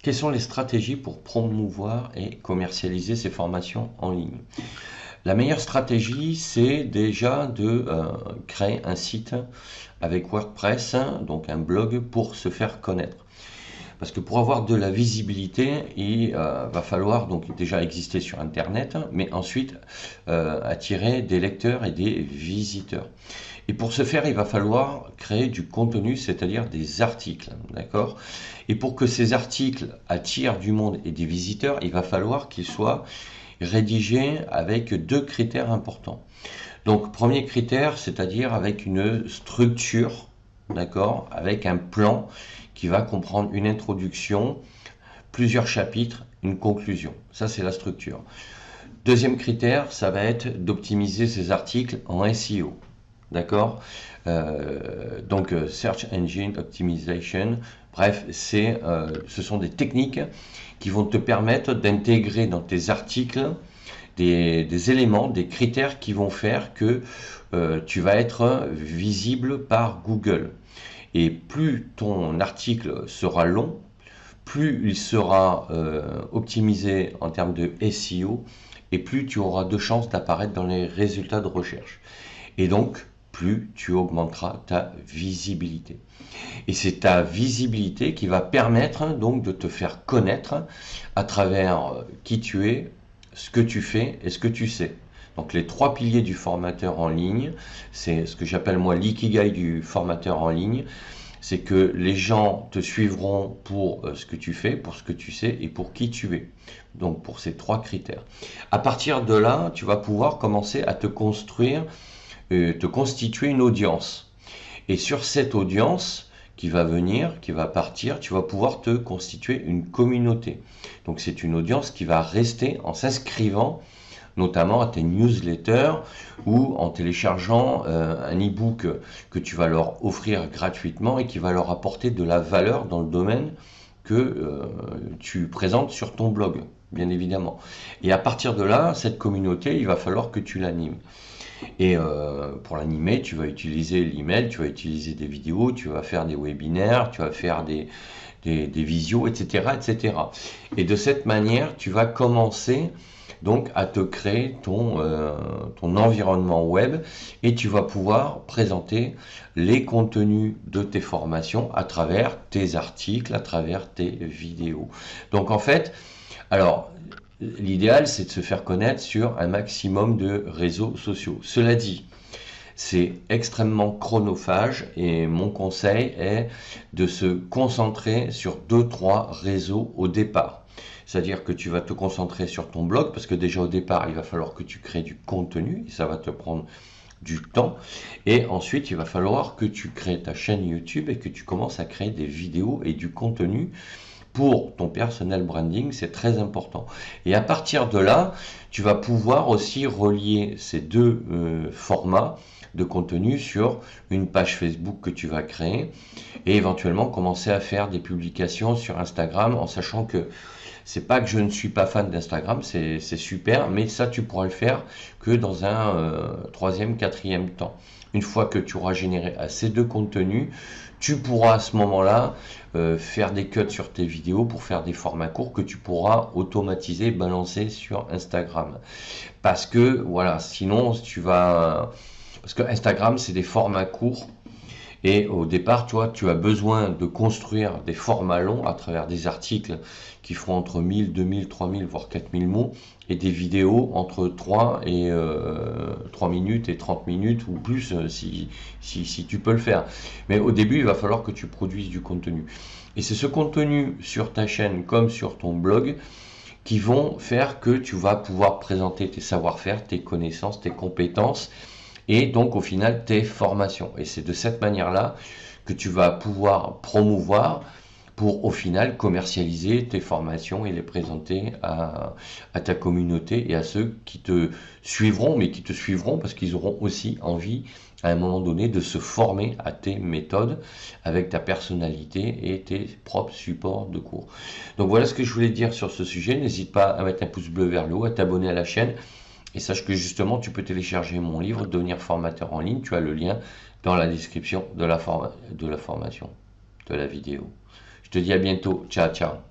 Quelles sont les stratégies pour promouvoir et commercialiser ces formations en ligne? La meilleure stratégie, c'est déjà de créer un site avec WordPress, donc un blog pour se faire connaître. Parce que pour avoir de la visibilité, il va falloir donc déjà exister sur Internet, mais ensuite attirer des lecteurs et des visiteurs. Et pour ce faire, il va falloir créer du contenu, c'est-à-dire des articles, d'accord? Et pour que ces articles attirent du monde et des visiteurs, il va falloir qu'ils soient rédigés avec deux critères importants. Donc, premier critère, c'est-à-dire avec une structure, d'accord, avec un plan qui va comprendre une introduction, plusieurs chapitres, une conclusion. Ça, c'est la structure. Deuxième critère, ça va être d'optimiser ces articles en SEO. D'accord. Donc, Search Engine Optimization. Bref, ce sont des techniques qui vont te permettre d'intégrer dans tes articles des éléments, des critères qui vont faire que tu vas être visible par Google. Et plus ton article sera long, plus il sera optimisé en termes de SEO, et plus tu auras de chances d'apparaître dans les résultats de recherche. Et donc, plus tu augmenteras ta visibilité. Et c'est ta visibilité qui va permettre donc de te faire connaître à travers qui tu es, ce que tu fais et ce que tu sais. Donc les trois piliers du formateur en ligne, c'est ce que j'appelle moi l'ikigai du formateur en ligne, c'est que les gens te suivront pour ce que tu fais, pour ce que tu sais et pour qui tu es. Donc pour ces trois critères. À partir de là, tu vas pouvoir commencer à te construire, te constituer une audience. Et sur cette audience qui va venir, qui va partir, tu vas pouvoir te constituer une communauté. Donc c'est une audience qui va rester en s'inscrivant notamment à tes newsletters ou en téléchargeant un e-book que tu vas leur offrir gratuitement et qui va leur apporter de la valeur dans le domaine que tu présentes sur ton blog, bien évidemment. Et à partir de là, cette communauté, il va falloir que tu l'animes. Et pour l'animer, tu vas utiliser l'email, tu vas utiliser des vidéos, tu vas faire des webinaires, tu vas faire des visios, etc., etc. Et de cette manière, tu vas commencer donc à te créer ton environnement web et tu vas pouvoir présenter les contenus de tes formations à travers tes articles, à travers tes vidéos. Donc en fait, alors l'idéal c'est de se faire connaître sur un maximum de réseaux sociaux. Cela dit, c'est extrêmement chronophage et mon conseil est de se concentrer sur 2-3 réseaux au départ. C'est-à-dire que tu vas te concentrer sur ton blog parce que déjà au départ, il va falloir que tu crées du contenu et ça va te prendre du temps. Et ensuite, il va falloir que tu crées ta chaîne YouTube et que tu commences à créer des vidéos et du contenu pour ton personal branding, c'est très important. Et à partir de là, tu vas pouvoir aussi relier ces deux formats de contenu sur une page Facebook que tu vas créer et éventuellement commencer à faire des publications sur Instagram en sachant que c'est pas que je ne suis pas fan d'Instagram, c'est super, mais ça tu pourras le faire que dans un troisième, quatrième temps. Une fois que tu auras généré assez de contenu, tu pourras à ce moment-là faire des cuts sur tes vidéos pour faire des formats courts que tu pourras automatiser, balancer sur Instagram. Parce que voilà, sinon tu vas... Parce que Instagram c'est des formats courts et au départ, toi, tu as besoin de construire des formats longs à travers des articles qui feront entre 1000, 2000, 3000, voire 4000 mots, et des vidéos entre 3 minutes et 30 minutes ou plus si tu peux le faire. Mais au début, il va falloir que tu produises du contenu. Et c'est ce contenu sur ta chaîne comme sur ton blog qui vont faire que tu vas pouvoir présenter tes savoir-faire, tes connaissances, tes compétences et donc au final tes formations. Et c'est de cette manière-là que tu vas pouvoir promouvoir pour au final commercialiser tes formations et les présenter à ta communauté et à ceux qui te suivront, mais qui te suivront parce qu'ils auront aussi envie à un moment donné de se former à tes méthodes avec ta personnalité et tes propres supports de cours. Donc voilà ce que je voulais dire sur ce sujet. N'hésite pas à mettre un pouce bleu vers le haut, à t'abonner à la chaîne. Et sache que justement, tu peux télécharger mon livre, Devenir formateur en ligne. Tu as le lien dans la description de la formation, de la vidéo. Je te dis à bientôt. Ciao, ciao.